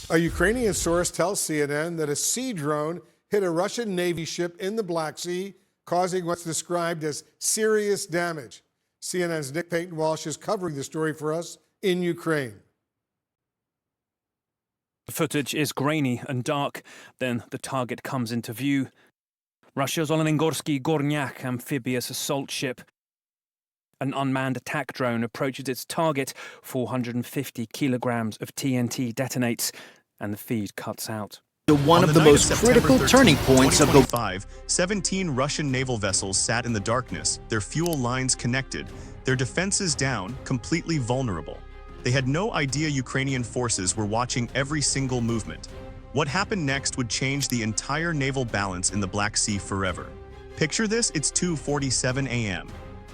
A Ukrainian source tells CNN that a sea drone hit a Russian Navy ship in the Black Sea, causing what's described as serious damage. CNN's Nick Payton-Walsh is covering the story for us in Ukraine. The footage is grainy and dark. Then the target comes into view. Russia's Olengorsky Gornyak amphibious assault ship. An unmanned attack drone approaches its target. 450 kilograms of TNT detonates, and the feed cuts out. One of the most critical turning points of the 17 Russian naval vessels sat in the darkness, their fuel lines connected, their defenses down, completely vulnerable. They had no idea Ukrainian forces were watching every single movement. What happened next would change the entire naval balance in the Black Sea forever. Picture this, it's 2:47 a.m.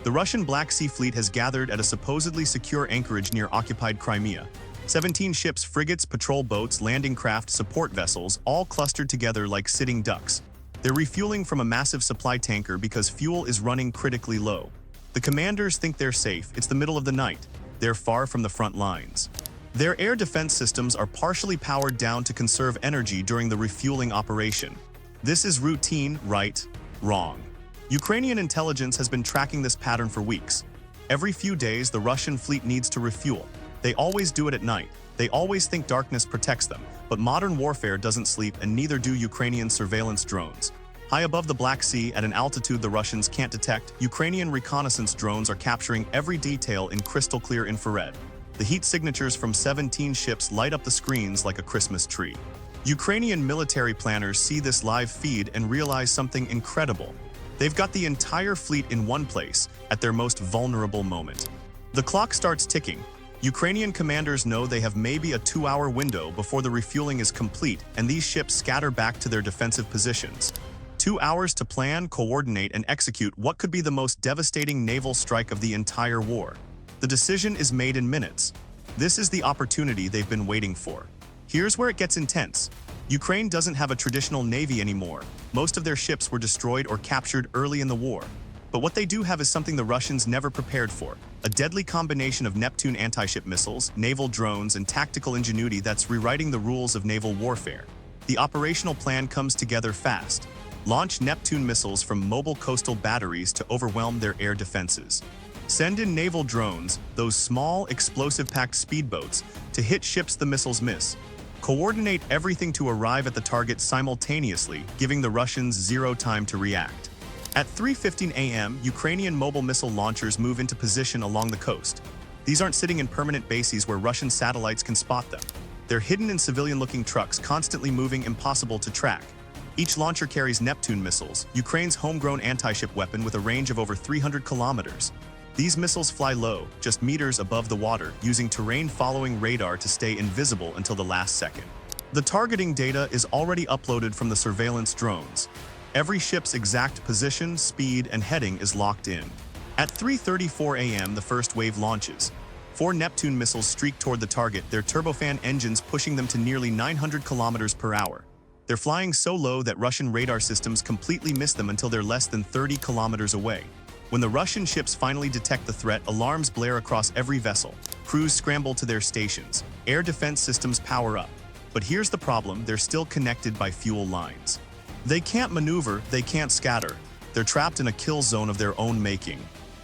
The Russian Black Sea Fleet has gathered at a supposedly secure anchorage near occupied Crimea. 17 ships, frigates, patrol boats, landing craft, support vessels, all clustered together like sitting ducks. They're refueling from a massive supply tanker because fuel is running critically low. The commanders think they're safe. It's the middle of the night. They're far from the front lines. Their air defense systems are partially powered down to conserve energy during the refueling operation. This is routine, right? Wrong. Ukrainian intelligence has been tracking this pattern for weeks. Every few days, the Russian fleet needs to refuel. They always do it at night. They always think darkness protects them, but modern warfare doesn't sleep, and neither do Ukrainian surveillance drones. High above the Black Sea, at an altitude the Russians can't detect, Ukrainian reconnaissance drones are capturing every detail in crystal-clear infrared. The heat signatures from 17 ships light up the screens like a Christmas tree. Ukrainian military planners see this live feed and realize something incredible. They've got the entire fleet in one place, at their most vulnerable moment. The clock starts ticking. Ukrainian commanders know they have maybe a 2-hour window before the refueling is complete, and these ships scatter back to their defensive positions. 2 hours to plan, coordinate, and execute what could be the most devastating naval strike of the entire war. The decision is made in minutes. This is the opportunity they've been waiting for. Here's where it gets intense. Ukraine doesn't have a traditional navy anymore. Most of their ships were destroyed or captured early in the war. But what they do have is something the Russians never prepared for: a deadly combination of Neptune anti-ship missiles, naval drones, and tactical ingenuity that's rewriting the rules of naval warfare. The operational plan comes together fast. Launch Neptune missiles from mobile coastal batteries to overwhelm their air defenses. Send in naval drones, those small, explosive-packed speedboats, to hit ships the missiles miss. Coordinate everything to arrive at the target simultaneously, giving the Russians zero time to react. At 3:15 a.m., Ukrainian mobile missile launchers move into position along the coast. These aren't sitting in permanent bases where Russian satellites can spot them. They're hidden in civilian-looking trucks, constantly moving, impossible to track. Each launcher carries Neptune missiles, Ukraine's homegrown anti-ship weapon with a range of over 300 kilometers. These missiles fly low, just meters above the water, using terrain-following radar to stay invisible until the last second. The targeting data is already uploaded from the surveillance drones. Every ship's exact position, speed, and heading is locked in. At 3:34 a.m., the first wave launches. 4 Neptune missiles streak toward the target, their turbofan engines pushing them to nearly 900 kilometers per hour. They're flying so low that Russian radar systems completely miss them until they're less than 30 kilometers away. When the Russian ships finally detect the threat, alarms blare across every vessel. Crews scramble to their stations. Air defense systems power up. But here's the problem: they're still connected by fuel lines. They can't maneuver, they can't scatter. They're trapped in a kill zone of their own making.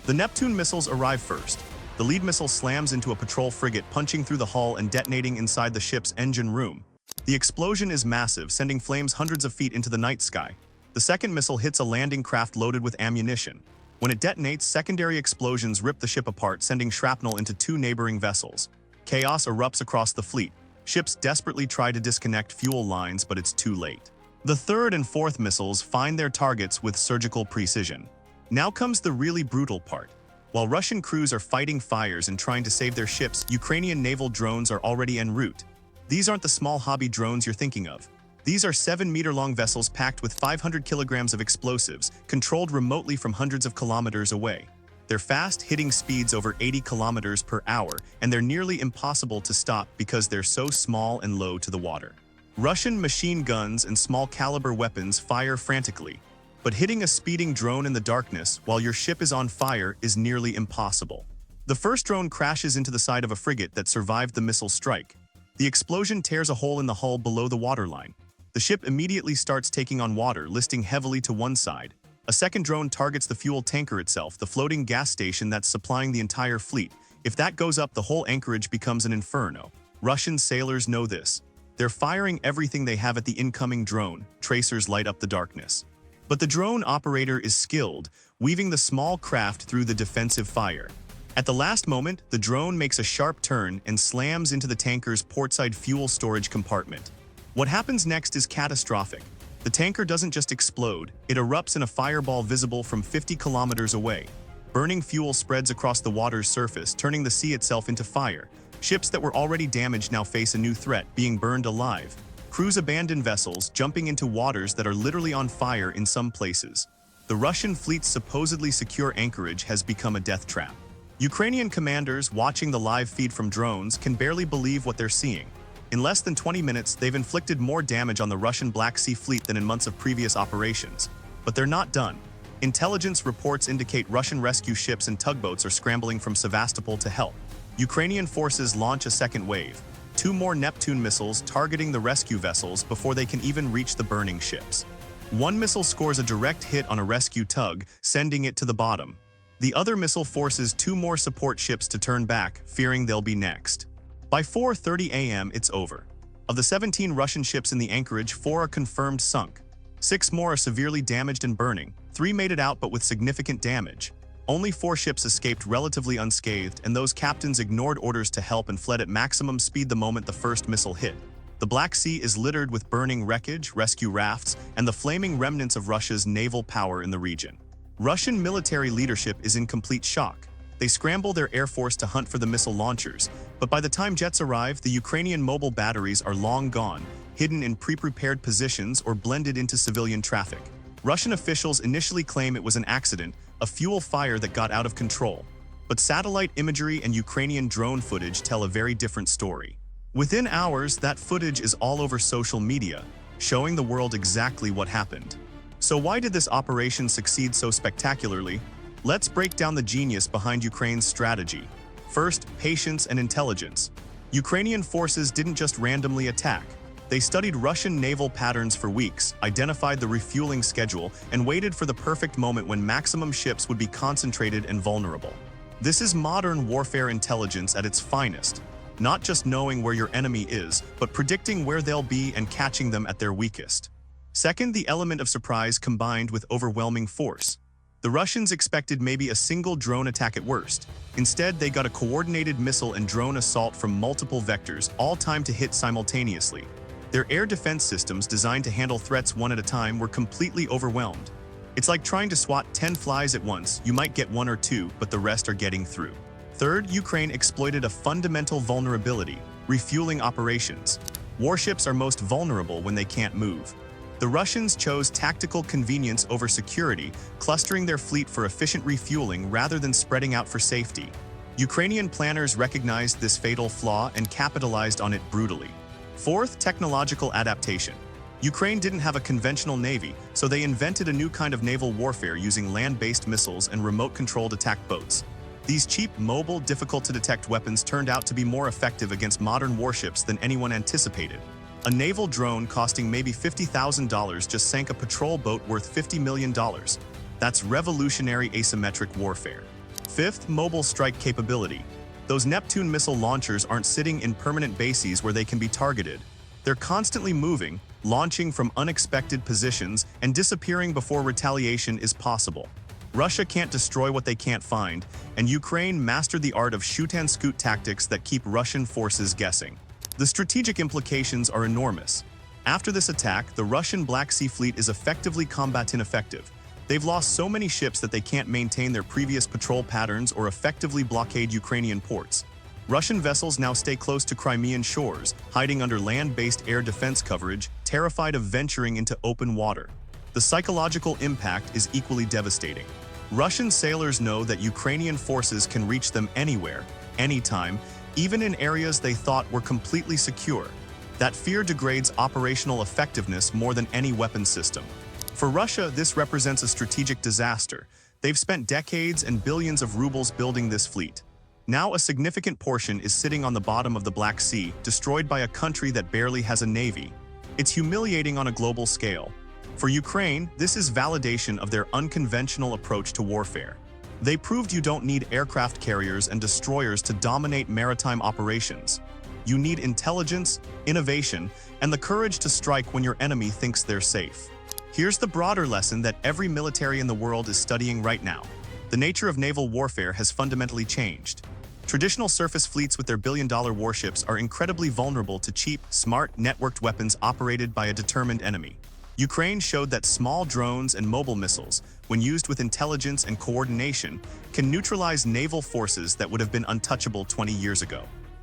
The Neptune missiles arrive first. The lead missile slams into a patrol frigate, punching through the hull and detonating inside the ship's engine room. The explosion is massive, sending flames hundreds of feet into the night sky. The second missile hits a landing craft loaded with ammunition. When it detonates, secondary explosions rip the ship apart, sending shrapnel into 2 neighboring vessels. Chaos erupts across the fleet. Ships desperately try to disconnect fuel lines, but it's too late. The third and fourth missiles find their targets with surgical precision. Now comes the really brutal part. While Russian crews are fighting fires and trying to save their ships, Ukrainian naval drones are already en route. These aren't the small hobby drones you're thinking of. These are 7-meter-long vessels packed with 500 kilograms of explosives, controlled remotely from hundreds of kilometers away. They're fast, hitting speeds over 80 kilometers per hour, and they're nearly impossible to stop because they're so small and low to the water. Russian machine guns and small-caliber weapons fire frantically, but hitting a speeding drone in the darkness while your ship is on fire is nearly impossible. The first drone crashes into the side of a frigate that survived the missile strike. The explosion tears a hole in the hull below the waterline. The ship immediately starts taking on water, listing heavily to one side. A second drone targets the fuel tanker itself, the floating gas station that's supplying the entire fleet. If that goes up, the whole anchorage becomes an inferno. Russian sailors know this. They're firing everything they have at the incoming drone. Tracers light up the darkness. But the drone operator is skilled, weaving the small craft through the defensive fire. At the last moment, the drone makes a sharp turn and slams into the tanker's portside fuel storage compartment. What happens next is catastrophic. The tanker doesn't just explode, it erupts in a fireball visible from 50 kilometers away. Burning fuel spreads across the water's surface, turning the sea itself into fire. Ships that were already damaged now face a new threat, being burned alive. Crews abandon vessels, jumping into waters that are literally on fire in some places. The Russian fleet's supposedly secure anchorage has become a death trap. Ukrainian commanders, watching the live feed from drones, can barely believe what they're seeing. In less than 20 minutes, they've inflicted more damage on the Russian Black Sea fleet than in months of previous operations. But they're not done. Intelligence reports indicate Russian rescue ships and tugboats are scrambling from Sevastopol to help. Ukrainian forces launch a second wave, 2 more Neptune missiles targeting the rescue vessels before they can even reach the burning ships. One missile scores a direct hit on a rescue tug, sending it to the bottom. The other missile forces 2 more support ships to turn back, fearing they'll be next. By 4:30 a.m., it's over. Of the 17 Russian ships in the anchorage, 4 are confirmed sunk. 6 more are severely damaged and burning. 3 made it out but with significant damage. Only 4 ships escaped relatively unscathed, and those captains ignored orders to help and fled at maximum speed the moment the first missile hit. The Black Sea is littered with burning wreckage, rescue rafts, and the flaming remnants of Russia's naval power in the region. Russian military leadership is in complete shock. They scramble their air force to hunt for the missile launchers, but by the time jets arrive, the Ukrainian mobile batteries are long gone, hidden in pre-prepared positions or blended into civilian traffic. Russian officials initially claim it was an accident, a fuel fire that got out of control. But satellite imagery and Ukrainian drone footage tell a very different story. Within hours, that footage is all over social media, showing the world exactly what happened. So why did this operation succeed so spectacularly? Let's break down the genius behind Ukraine's strategy. First, patience and intelligence. Ukrainian forces didn't just randomly attack. They studied Russian naval patterns for weeks, identified the refueling schedule, and waited for the perfect moment when maximum ships would be concentrated and vulnerable. This is modern warfare intelligence at its finest. Not just knowing where your enemy is, but predicting where they'll be and catching them at their weakest. Second, the element of surprise combined with overwhelming force. The Russians expected maybe a single drone attack at worst. Instead, they got a coordinated missile and drone assault from multiple vectors, all timed to hit simultaneously. Their air defense systems, designed to handle threats one at a time, were completely overwhelmed. It's like trying to swat 10 flies at once. You might get 1 or 2, but the rest are getting through. Third, Ukraine exploited a fundamental vulnerability: refueling operations. Warships are most vulnerable when they can't move. The Russians chose tactical convenience over security, clustering their fleet for efficient refueling rather than spreading out for safety. Ukrainian planners recognized this fatal flaw and capitalized on it brutally. Fourth, technological adaptation. Ukraine didn't have a conventional navy, so they invented a new kind of naval warfare using land-based missiles and remote-controlled attack boats. These cheap, mobile, difficult-to-detect weapons turned out to be more effective against modern warships than anyone anticipated. A naval drone costing maybe $50,000 just sank a patrol boat worth $50 million. That's revolutionary asymmetric warfare. Fifth, mobile strike capability. Those Neptune missile launchers aren't sitting in permanent bases where they can be targeted. They're constantly moving, launching from unexpected positions and disappearing before retaliation is possible. Russia can't destroy what they can't find, and Ukraine mastered the art of shoot-and-scoot tactics that keep Russian forces guessing. The strategic implications are enormous. After this attack, the Russian Black Sea Fleet is effectively combat ineffective. They've lost so many ships that they can't maintain their previous patrol patterns or effectively blockade Ukrainian ports. Russian vessels now stay close to Crimean shores, hiding under land-based air defense coverage, terrified of venturing into open water. The psychological impact is equally devastating. Russian sailors know that Ukrainian forces can reach them anywhere, anytime, even in areas they thought were completely secure. That fear degrades operational effectiveness more than any weapon system. For Russia, this represents a strategic disaster. They've spent decades and billions of rubles building this fleet. Now a significant portion is sitting on the bottom of the Black Sea, destroyed by a country that barely has a navy. It's humiliating on a global scale. For Ukraine, this is validation of their unconventional approach to warfare. They proved you don't need aircraft carriers and destroyers to dominate maritime operations. You need intelligence, innovation, and the courage to strike when your enemy thinks they're safe. Here's the broader lesson that every military in the world is studying right now. The nature of naval warfare has fundamentally changed. Traditional surface fleets with their billion-dollar warships are incredibly vulnerable to cheap, smart, networked weapons operated by a determined enemy. Ukraine showed that small drones and mobile missiles, when used with intelligence and coordination, can neutralize naval forces that would have been untouchable 20 years ago.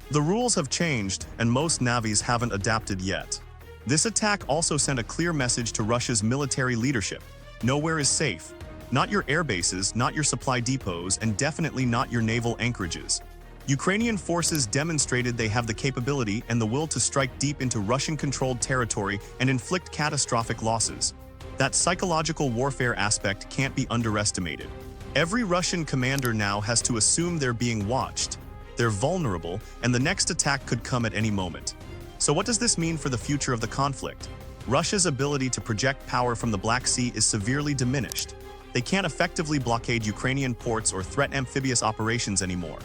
The rules have changed, and most navies haven't adapted yet. This attack also sent a clear message to Russia's military leadership. Nowhere is safe. Not your air bases, not your supply depots, and definitely not your naval anchorages. Ukrainian forces demonstrated they have the capability and the will to strike deep into Russian-controlled territory and inflict catastrophic losses. That psychological warfare aspect can't be underestimated. Every Russian commander now has to assume they're being watched. They're vulnerable, and the next attack could come at any moment. So what does this mean for the future of the conflict? Russia's ability to project power from the Black Sea is severely diminished. They can't effectively blockade Ukrainian ports or threat amphibious operations anymore.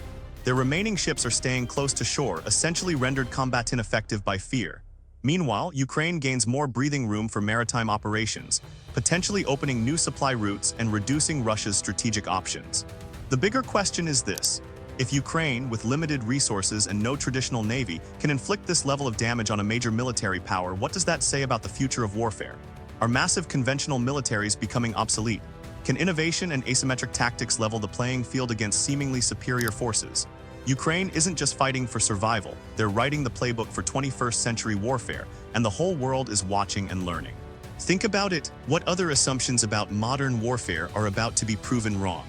Their remaining ships are staying close to shore, essentially rendered combat ineffective by fear. Meanwhile, Ukraine gains more breathing room for maritime operations, potentially opening new supply routes and reducing Russia's strategic options. The bigger question is this: if Ukraine, with limited resources and no traditional navy, can inflict this level of damage on a major military power, what does that say about the future of warfare? Are massive conventional militaries becoming obsolete? Can innovation and asymmetric tactics level the playing field against seemingly superior forces? Ukraine isn't just fighting for survival, they're writing the playbook for 21st century warfare, and the whole world is watching and learning. Think about it, what other assumptions about modern warfare are about to be proven wrong?